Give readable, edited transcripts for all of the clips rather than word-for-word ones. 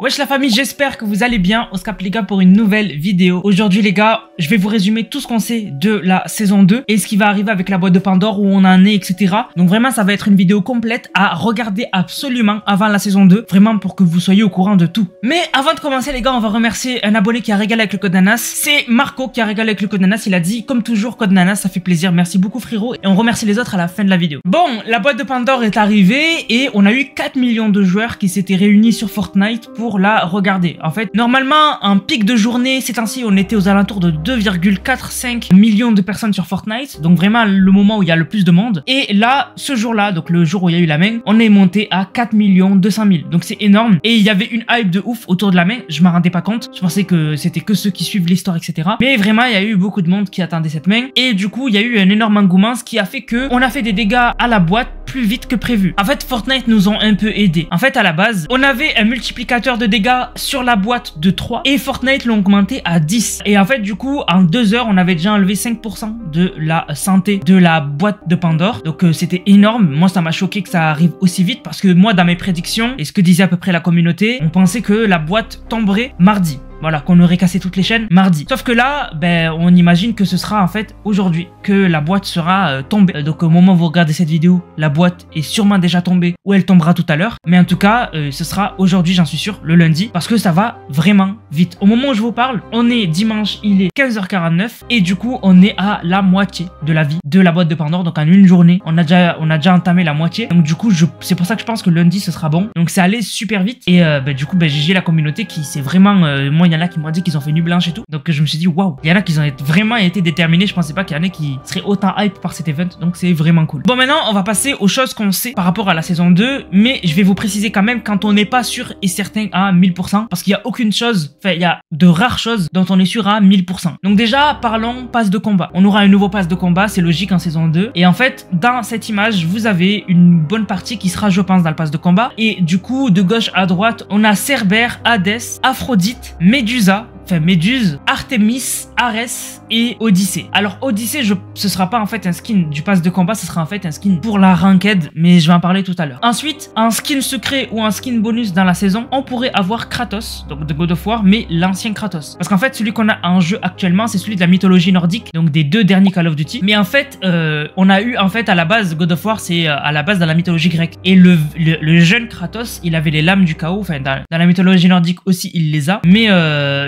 Wesh la famille, j'espère que vous allez bien. On se capte les gars pour une nouvelle vidéo. Aujourd'hui les gars, je vais vous résumer tout ce qu'on sait de la saison 2 et ce qui va arriver avec la boîte de Pandore, où on en est, etc. Donc vraiment ça va être une vidéo complète à regarder absolument avant la saison 2. Vraiment pour que vous soyez au courant de tout. Mais avant de commencer les gars, on va remercier un abonné qui a régalé avec le code Nanas. C'est Marco qui a régalé avec le code Nanas. Il a dit comme toujours code Nanas, ça fait plaisir. Merci beaucoup frérot. Et on remercie les autres à la fin de la vidéo. Bon, la boîte de Pandore est arrivée et on a eu 4 millions de joueurs qui s'étaient réunis sur Fortnite pour la regarder. En fait, normalement, un pic de journée, ces temps-ci, on était aux alentours de 2,45 millions de personnes sur Fortnite. Donc vraiment le moment où il y a le plus de monde. Et là, ce jour-là, donc le jour où il y a eu la main, on est monté à 4 200 000. Donc c'est énorme. Et il y avait une hype de ouf autour de la main. Je m'en rendais pas compte. Je pensais que c'était que ceux qui suivent l'histoire, etc. Mais vraiment, il y a eu beaucoup de monde qui attendait cette main. Et du coup, il y a eu un énorme engouement, ce qui a fait que on a fait des dégâts à la boîte plus vite que prévu. En fait, Fortnite nous ont un peu aidé. En fait, à la base, on avait un multiplicateur de dégâts sur la boîte de 3 et Fortnite l'a augmenté à 10. Et en fait, du coup, en 2 heures, on avait déjà enlevé 5% de la santé de la boîte de Pandore. Donc, c'était énorme. Moi, ça m'a choqué que ça arrive aussi vite parce que moi, dans mes prédictions et ce que disait à peu près la communauté, on pensait que la boîte tomberait mardi. Voilà, qu'on aurait cassé toutes les chaînes mardi. Sauf que là, ben, on imagine que ce sera en fait aujourd'hui que la boîte sera tombée. Donc au moment où vous regardez cette vidéo, la boîte est sûrement déjà tombée ou elle tombera tout à l'heure. Mais en tout cas, ce sera aujourd'hui, j'en suis sûr, le lundi. Parce que ça va vraiment vite. Au moment où je vous parle, on est dimanche, il est 15h49. Et du coup, on est à la moitié de la vie de la boîte de Pandore. Donc en une journée, on a déjà entamé la moitié. Donc du coup, c'est pour ça que je pense que lundi, ce sera bon. Donc c'est allé super vite. Et ben, du coup, ben, GG la communauté qui s'est vraiment... moi, il y en a qui m'ont dit qu'ils ont fait nuit blanche et tout. Donc je me suis dit waouh, il y en a qui ont vraiment été déterminés. Je pensais pas qu'il y en ait qui seraient autant hype par cet event. Donc c'est vraiment cool. Bon, maintenant on va passer aux choses qu'on sait par rapport à la saison 2. Mais je vais vous préciser quand même quand on n'est pas sûr et certain à 1000%. Parce qu'il y a aucune chose, enfin il y a de rares choses dont on est sûr à 1000%. Donc déjà parlons pass de combat. On aura un nouveau pass de combat, c'est logique en saison 2. Et en fait dans cette image vous avez une bonne partie qui sera je pense dans le pass de combat. Et du coup de gauche à droite on a Cerbère, Hadès, Aphrodite, Médusa. Enfin, Méduse, Artemis, Arès et Odyssée. Alors Odyssée, ce sera pas en fait un skin du pass de combat, ce sera en fait un skin pour la ranked, mais je vais en parler tout à l'heure. Ensuite, un skin secret ou un skin bonus dans la saison, on pourrait avoir Kratos, donc de God of War, mais l'ancien Kratos. Parce qu'en fait, celui qu'on a en jeu actuellement, c'est celui de la mythologie nordique, donc des deux derniers Call of Duty. Mais en fait, on a eu en fait à la base, God of War, c'est à la base dans la mythologie grecque. Et le jeune Kratos, il avait les lames du chaos, enfin dans la mythologie nordique aussi, il les a, mais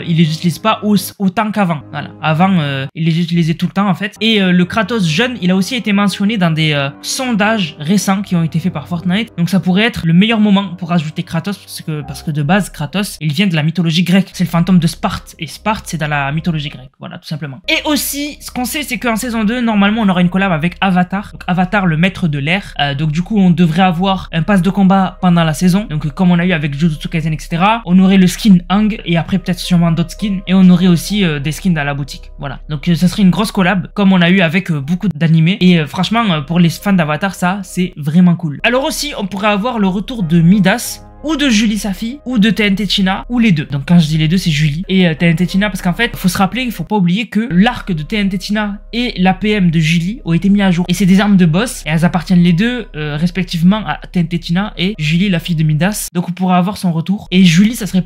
il les utilise pas autant qu'avant. Voilà. Avant, il les utilisait tout le temps en fait. Et le Kratos jeune, il a aussi été mentionné dans des sondages récents qui ont été faits par Fortnite. Donc ça pourrait être le meilleur moment pour ajouter Kratos parce que de base, Kratos, il vient de la mythologie grecque. C'est le fantôme de Sparte. Et Sparte, c'est dans la mythologie grecque. Voilà, tout simplement. Et aussi, ce qu'on sait, c'est qu'en saison 2, normalement, on aura une collab avec Avatar. Donc Avatar, le maître de l'air. Donc du coup, on devrait avoir un pass de combat pendant la saison. Donc comme on a eu avec Jujutsu Kaisen, etc. On aurait le skin Aang et après peut-être sûrement d'autres skins. Et on aurait aussi des skins dans la boutique. Voilà. Donc ça serait une grosse collab comme on a eu avec beaucoup d'animés. Et franchement, pour les fans d'Avatar, ça, c'est vraiment cool. Alors aussi, on pourrait avoir le retour de Midas, ou de Julie sa fille, ou de TNT China, ou les deux. Donc quand je dis les deux, c'est Julie et TNT China, parce qu'en fait, il faut se rappeler, il faut pas oublier que l'arc de TNT China et l'APM de Julie ont été mis à jour. Et c'est des armes de boss, et elles appartiennent les deux, respectivement, à TNT China et Julie, la fille de Midas. Donc on pourra avoir son retour. Et Julie, ça serait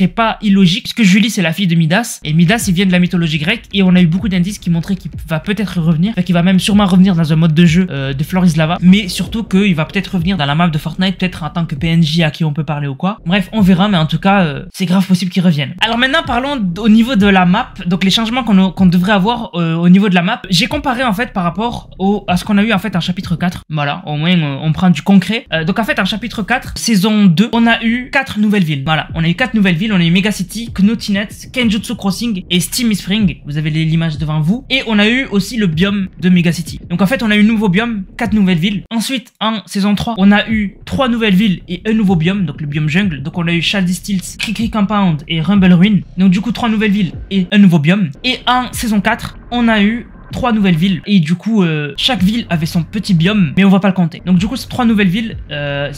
pas illogique, puisque Julie, c'est la fille de Midas, et Midas, il vient de la mythologie grecque, et on a eu beaucoup d'indices qui montraient qu'il va peut-être revenir, qu'il va même sûrement revenir dans un mode de jeu de Floris Lava, mais surtout qu'il va peut-être revenir dans la map de Fortnite, peut-être en tant que PNJ à qui on peut parler ou quoi. Bref, on verra, mais en tout cas, c'est grave possible qu'ils reviennent. Alors maintenant, parlons au niveau de la map, donc les changements qu'on devrait avoir au niveau de la map. J'ai comparé en fait par rapport à ce qu'on a eu en fait en chapitre 4. Voilà, au moins on prend du concret. Donc en fait, en chapitre 4, saison 2, on a eu 4 nouvelles villes. Voilà, on a eu 4 nouvelles villes. On a eu Mega City, Knotinet, Kenjutsu Crossing et Steamy Spring. Vous avez l'image devant vous. Et on a eu aussi le biome de Mega City. Donc en fait, on a eu un nouveau biome, 4 nouvelles villes. Ensuite, en saison 3, on a eu 3 nouvelles villes et un nouveau biome, donc le biome jungle. Donc on a eu Shaldy Stills, Krikri Compound et Rumble Ruin. Donc du coup 3 nouvelles villes et un nouveau biome. Et en saison 4, on a eu 3 nouvelles villes et du coup chaque ville avait son petit biome, mais on va pas le compter. Donc du coup ces 3 nouvelles villes,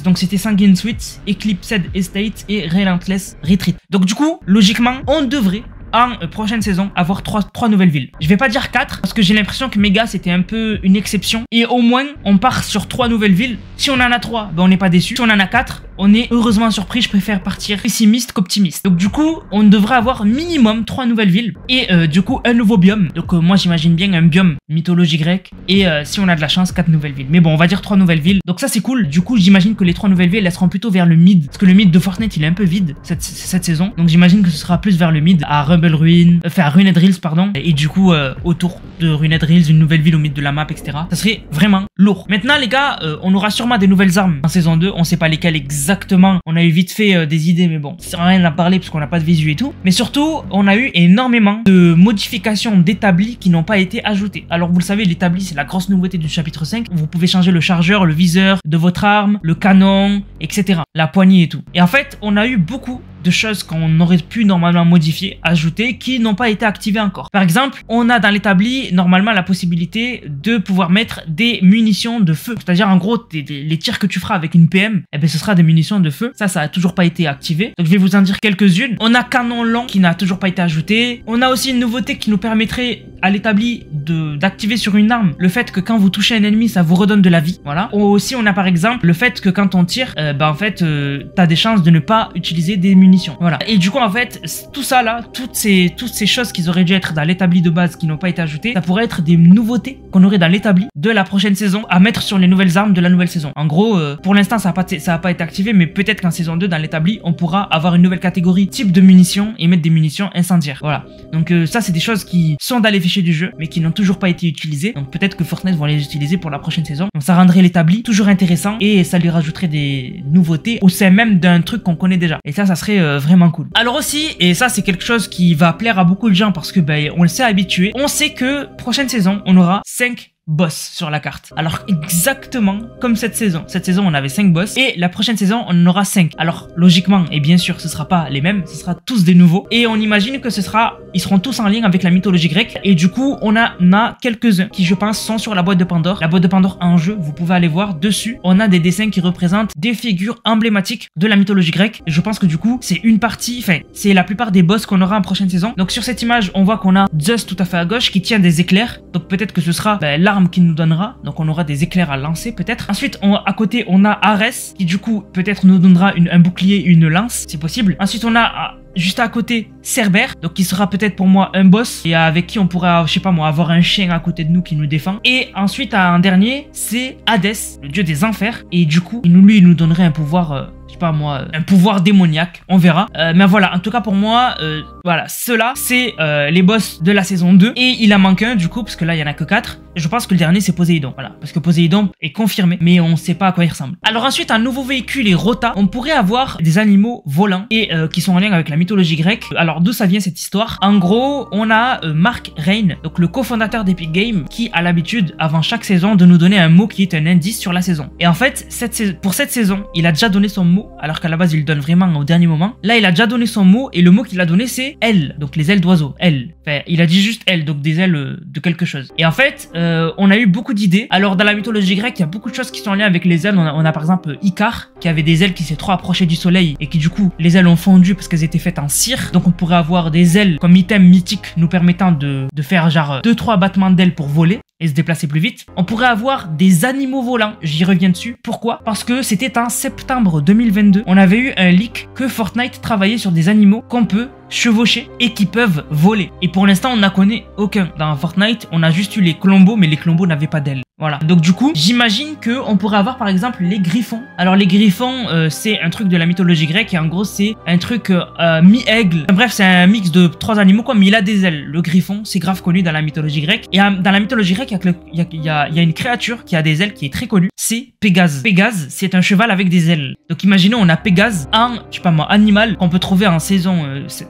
donc c'était Sanguine Suite, Eclipsed Estate et Relentless Retreat. Donc du coup logiquement on devrait en prochaine saison avoir 3 nouvelles villes. Je vais pas dire 4 parce que j'ai l'impression que Mega c'était un peu une exception et au moins on part sur 3 nouvelles villes. Si on en a 3, ben on n'est pas déçu. Si on en a 4, on est heureusement surpris. Je préfère partir pessimiste qu'optimiste. Donc du coup, on devrait avoir minimum 3 nouvelles villes et du coup un nouveau biome. Donc moi j'imagine bien un biome mythologie grecque et si on a de la chance 4 nouvelles villes. Mais bon, on va dire 3 nouvelles villes. Donc ça c'est cool. Du coup, j'imagine que les 3 nouvelles villes elles seront plutôt vers le mid parce que le mid de Fortnite il est un peu vide cette saison. Donc j'imagine que ce sera plus vers le mid à Rumble Ruin, enfin à Ruined Hills pardon. Et du coup autour de Ruined Hills, une nouvelle ville au mid de la map, etc. Ça serait vraiment lourd. Maintenant les gars, on aura sûrement des nouvelles armes en saison 2. On sait pas lesquelles exactement. On a eu vite fait des idées, mais bon, ça sert à rien d'en parler parce qu'on n'a pas de visu et tout. Mais surtout, on a eu énormément de modifications d'établis qui n'ont pas été ajoutées. Alors vous le savez, l'établi c'est la grosse nouveauté du chapitre 5. Vous pouvez changer le chargeur, le viseur de votre arme, le canon, etc. La poignée et tout. Et en fait, on a eu beaucoup de choses qu'on aurait pu normalement modifier, ajouter, qui n'ont pas été activées encore. Par exemple, on a dans l'établi normalement la possibilité de pouvoir mettre des munitions de feu. C'est-à-dire en gros, les tirs que tu feras avec une PM, eh ben, ce sera des munitions de feu. Ça a toujours pas été activé. Donc je vais vous en dire quelques-unes. On a canon long qui n'a toujours pas été ajouté. On a aussi une nouveauté qui nous permettrait à l'établi d'activer sur une arme le fait que quand vous touchez un ennemi, ça vous redonne de la vie. Voilà. Aussi, on a par exemple le fait que quand on tire, en fait, t'as des chances de ne pas utiliser des munitions. Voilà. Et du coup, en fait, tout ça là, toutes ces choses qui auraient dû être dans l'établi de base qui n'ont pas été ajoutées, ça pourrait être des nouveautés qu'on aurait dans l'établi de la prochaine saison à mettre sur les nouvelles armes de la nouvelle saison. En gros, pour l'instant, ça a pas été activé, mais peut-être qu'en saison 2, dans l'établi, on pourra avoir une nouvelle catégorie type de munitions et mettre des munitions incendiaires. Voilà. Donc ça, c'est des choses qui sont dans les fichiers du jeu, mais qui n'ont toujours pas été utilisées. Donc peut-être que Fortnite vont les utiliser pour la prochaine saison. Donc ça rendrait l'établi toujours intéressant et ça lui rajouterait des nouveautés au sein même d'un truc qu'on connaît déjà. Et ça serait vraiment cool. Alors aussi, et ça c'est quelque chose qui va plaire à beaucoup de gens parce que on le sait habitué, on sait que prochaine saison, on aura 5 boss sur la carte. Alors exactement comme cette saison. Cette saison on avait 5 boss et la prochaine saison on en aura 5. Alors logiquement et bien sûr ce sera pas les mêmes, ce sera tous des nouveaux et on imagine que ils seront tous en lien avec la mythologie grecque et du coup on a quelques-uns qui je pense sont sur la boîte de Pandore. La boîte de Pandore en jeu, vous pouvez aller voir dessus. On a des dessins qui représentent des figures emblématiques de la mythologie grecque et je pense que du coup c'est une partie, enfin c'est la plupart des boss qu'on aura en prochaine saison. Donc sur cette image on voit qu'on a Zeus tout à fait à gauche qui tient des éclairs. Donc peut-être que ce sera l'arme qui nous donnera, donc on aura des éclairs à lancer peut-être. Ensuite à côté on a Arès qui du coup peut-être nous donnera un bouclier, une lance, c'est possible. Ensuite on a juste à côté Cerbère, donc qui sera peut-être pour moi un boss et avec qui on pourra, je sais pas moi, avoir un chien à côté de nous qui nous défend. Et ensuite un dernier c'est Hadès, le dieu des enfers, et du coup il nous donnerait un pouvoir je sais pas moi, un pouvoir démoniaque, on verra. Mais voilà, en tout cas pour moi, voilà, ceux-là, c'est les boss de la saison 2. Et il en manque un du coup, parce que là, il y en a que 4. Je pense que le dernier, c'est Poséidon, voilà. Parce que Poséidon est confirmé, mais on sait pas à quoi il ressemble. Alors ensuite, un nouveau véhicule est Rota. On pourrait avoir des animaux volants et qui sont en lien avec la mythologie grecque. Alors d'où ça vient cette histoire? En gros, on a Mark Rain, donc le cofondateur d'Epic Games, qui a l'habitude, avant chaque saison, de nous donner un mot qui est un indice sur la saison. Et en fait, pour cette saison, il a déjà donné son mot, alors qu'à la base, il le donne vraiment au dernier moment. Là, il a déjà donné son mot, et le mot qu'il a donné, c'est ailes, donc les ailes d'oiseau, ailes. Enfin, il a dit juste ailes, donc des ailes de quelque chose. Et en fait, on a eu beaucoup d'idées. Alors, dans la mythologie grecque, il y a beaucoup de choses qui sont en lien avec les ailes. On a par exemple Icare, qui avait des ailes qui s'est trop approchées du soleil, et qui du coup, les ailes ont fondu parce qu'elles étaient faites en cire. Donc, on pourrait avoir des ailes comme item mythique nous permettant de faire genre 2-3 battements d'ailes pour voler et se déplacer plus vite. On pourrait avoir des animaux volants, j'y reviens dessus. Pourquoi? Parce que c'était en septembre 2022. On avait eu un leak que Fortnite travaillait sur des animaux qu'on peut chevaucher et qui peuvent voler. Et pour l'instant, on n'en connaît aucun. Dans Fortnite, on a juste eu les colombos, mais les colombos n'avaient pas d'ailes. Voilà. Donc du coup, j'imagine qu'on pourrait avoir par exemple les griffons. Alors les griffons, c'est un truc de la mythologie grecque et en gros, c'est un truc mi-aigle. Bref, c'est un mix de 3 animaux quoi, mais il a des ailes. Le griffon, c'est grave connu dans la mythologie grecque. Et dans la mythologie grecque, il y a une créature qui a des ailes qui est très connue. C'est Pégase. Pégase, c'est un cheval avec des ailes. Donc imaginons, on a Pégase, un, je sais pas moi, animal qu'on peut trouver en saison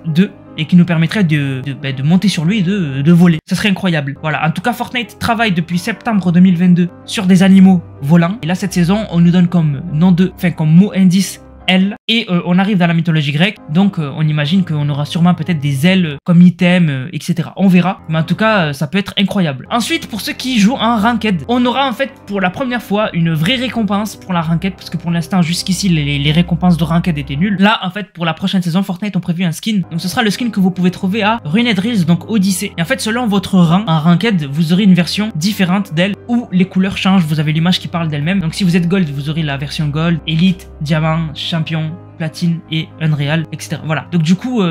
2. Et qui nous permettrait de monter sur lui et de voler. Ça serait incroyable. Voilà. En tout cas, Fortnite travaille depuis septembre 2022 sur des animaux volants. Et là, cette saison, on nous donne comme comme mot indice ailes. Et on arrive dans la mythologie grecque. Donc, on imagine qu'on aura sûrement peut-être des ailes comme item, etc. On verra. Mais en tout cas, ça peut être incroyable. Ensuite, pour ceux qui jouent en ranked, on aura en fait pour la première fois une vraie récompense pour la ranked. Parce que pour l'instant, jusqu'ici, les récompenses de ranked étaient nulles. Là, en fait, pour la prochaine saison, Fortnite ont prévu un skin. Donc, ce sera le skin que vous pouvez trouver à Ruined Hills, donc Odyssée. Et en fait, selon votre rang en ranked, vous aurez une version différente d'elle où les couleurs changent. Vous avez l'image qui parle d'elle-même. Donc, si vous êtes gold, vous aurez la version gold, élite, diamant, champion, champion, platine et unreal, etc. Voilà. Donc du coup,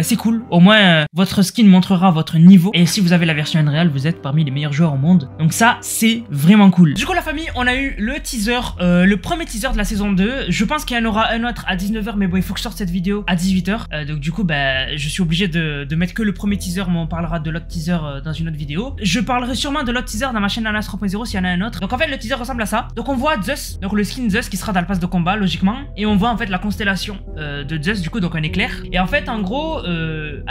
c'est cool. Au moins, votre skin montrera votre niveau. Et si vous avez la version unreal, vous êtes parmi les meilleurs joueurs au monde. Donc ça, c'est vraiment cool. Du coup, la famille, on a eu le teaser, le premier teaser de la saison 2. Je pense qu'il y en aura un autre à 19h, mais bon, il faut que je sorte cette vidéo à 18h. Donc du coup, je suis obligé de mettre que le premier teaser, mais on parlera de l'autre teaser dans une autre vidéo. Je parlerai sûrement de l'autre teaser dans ma chaîne Nanas 3.0 s'il y en a un autre. Donc en fait, le teaser ressemble à ça. Donc on voit Zeus, donc le skin Zeus qui sera dans le pass de combat, logiquement. Et on voit en fait la constellation de Zeus, du coup, donc un éclair. Et en fait, en gros,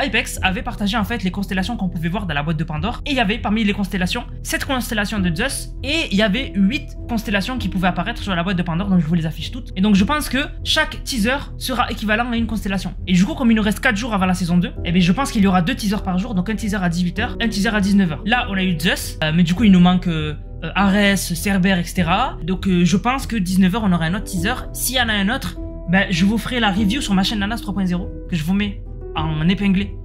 Hypex avait partagé en fait les constellations qu'on pouvait voir dans la boîte de Pandore. Et il y avait parmi les constellations 7 constellations de Zeus. Et il y avait 8 constellations qui pouvaient apparaître sur la boîte de Pandore. Donc je vous les affiche toutes. Et donc je pense que chaque teaser sera équivalent à une constellation. Et du coup, comme il nous reste 4 jours avant la saison 2, et bien je pense qu'il y aura 2 teasers par jour. Donc un teaser à 18h, un teaser à 19h. Là, on a eu Zeus, mais du coup, il nous manque Ares, Cerber, etc. Donc je pense que 19h, on aura un autre teaser. S'il y en a un autre, je vous ferai la review sur ma chaîne Nanas 3.0 que je vous mets en épinglé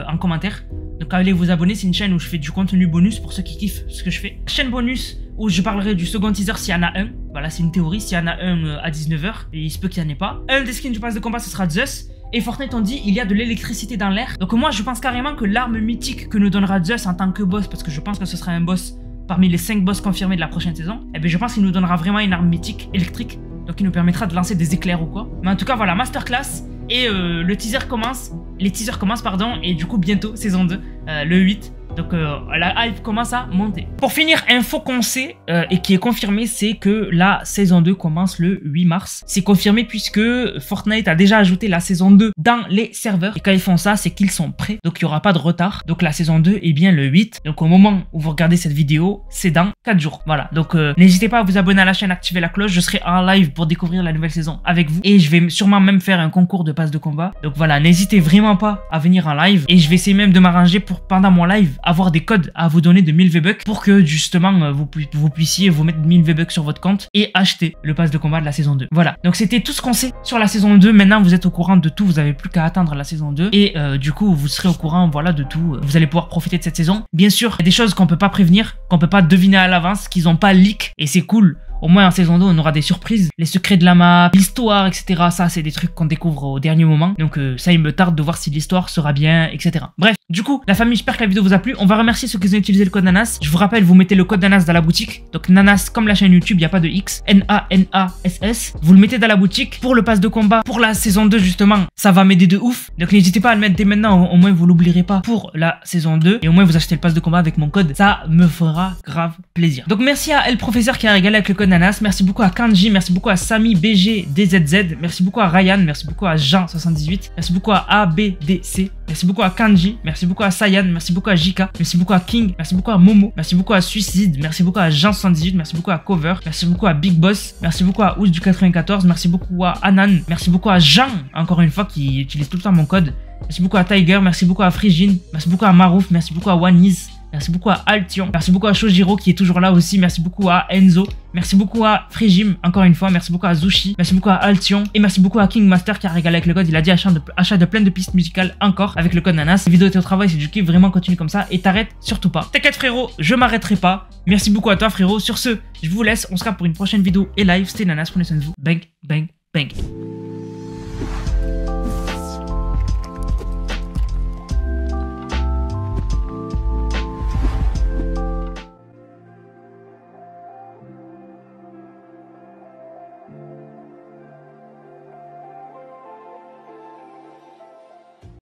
en commentaire. Donc allez vous abonner, c'est une chaîne où je fais du contenu bonus pour ceux qui kiffent ce que je fais. Chaîne bonus où je parlerai du second teaser s'il y en a un. Voilà, c'est une théorie, s'il y en a un à 19h, et il se peut qu'il n'y en ait pas. Un des skins du pass de combat, ce sera Zeus. Et Fortnite on dit il y a de l'électricité dans l'air. Donc moi je pense carrément que l'arme mythique que nous donnera Zeus en tant que boss, parce que je pense que ce sera un boss parmi les 5 boss confirmés de la prochaine saison, je pense qu'il nous donnera vraiment une arme mythique électrique. Donc il nous permettra de lancer des éclairs ou quoi. Mais en tout cas voilà, masterclass. Et le teaser commence. Les teasers commencent, pardon. Et du coup bientôt, saison 2, le 8. Donc la hype commence à monter. Pour finir, info qu'on sait et qui est confirmé, c'est que la saison 2 commence le 8 mars. C'est confirmé puisque Fortnite a déjà ajouté la saison 2 dans les serveurs. Et quand ils font ça, c'est qu'ils sont prêts. Donc il n'y aura pas de retard. Donc la saison 2 est bien le 8. Donc au moment où vous regardez cette vidéo, c'est dans 4 jours. Voilà. Donc n'hésitez pas à vous abonner à la chaîne, activer la cloche. Je serai en live pour découvrir la nouvelle saison avec vous. Et je vais sûrement même faire un concours de passe de combat. Donc voilà, n'hésitez vraiment pas à venir en live. Et je vais essayer même de m'arranger pour pendant mon live avoir des codes à vous donner de 1000 V-Bucks pour que justement vous puissiez vous mettre 1000 V-Bucks sur votre compte et acheter le pass de combat de la saison 2. Voilà, donc c'était tout ce qu'on sait sur la saison 2. Maintenant vous êtes au courant de tout, vous n'avez plus qu'à attendre la saison 2 et du coup vous serez au courant, voilà, de tout. Vous allez pouvoir profiter de cette saison. Bien sûr, il y a des choses qu'on peut pas prévenir, qu'on peut pas deviner à l'avance, qu'ils ont pas leak et c'est cool. Au moins en saison 2, on aura des surprises, les secrets de la map, l'histoire, etc. Ça, c'est des trucs qu'on découvre au dernier moment. Donc ça, il me tarde de voir si l'histoire sera bien, etc. Bref, du coup, la famille, j'espère que la vidéo vous a plu. On va remercier ceux qui ont utilisé le code Nanas. Je vous rappelle, vous mettez le code Nanas dans la boutique. Donc Nanas, comme la chaîne YouTube, il n'y a pas de X. N-A-N-A-S-S. Vous le mettez dans la boutique pour le pass de combat. Pour la saison 2, justement, ça va m'aider de ouf. Donc n'hésitez pas à le mettre dès maintenant. Au moins, vous l'oublierez pas pour la saison 2. Et au moins, vous achetez le pass de combat avec mon code. Ça me fera grave plaisir. Donc merci à El Professeur qui a régalé avec le code Nanas. Merci beaucoup à Kanji, merci beaucoup à Samy BG DZZ, merci beaucoup à Ryan, merci beaucoup à Jean78, merci beaucoup à ABDC, merci beaucoup à Kanji, merci beaucoup à Sayan, merci beaucoup à Jika, merci beaucoup à King, merci beaucoup à Momo, merci beaucoup à Suicide, merci beaucoup à Jean78, merci beaucoup à Cover, merci beaucoup à Big Boss, merci beaucoup à Ous du 94, merci beaucoup à Anan, merci beaucoup à Jean, encore une fois, qui utilise tout le temps mon code, merci beaucoup à Tiger, merci beaucoup à Frigine, merci beaucoup à Marouf, merci beaucoup à Waniz. Merci beaucoup à Altion, merci beaucoup à Shojiro qui est toujours là aussi, merci beaucoup à Enzo, merci beaucoup à Frigim, encore une fois, merci beaucoup à Zushi, merci beaucoup à Altion, et merci beaucoup à King Master qui a régalé avec le code, il a dit achat de plein de pistes musicales encore avec le code Nanas. La vidéo est au travail, c'est du kiff, vraiment continue comme ça, et t'arrêtes surtout pas. T'inquiète frérot, je m'arrêterai pas, merci beaucoup à toi frérot, sur ce, je vous laisse, on se capte pour une prochaine vidéo et live, c'était Nanas, prenez soin de vous, bang, bang, bang.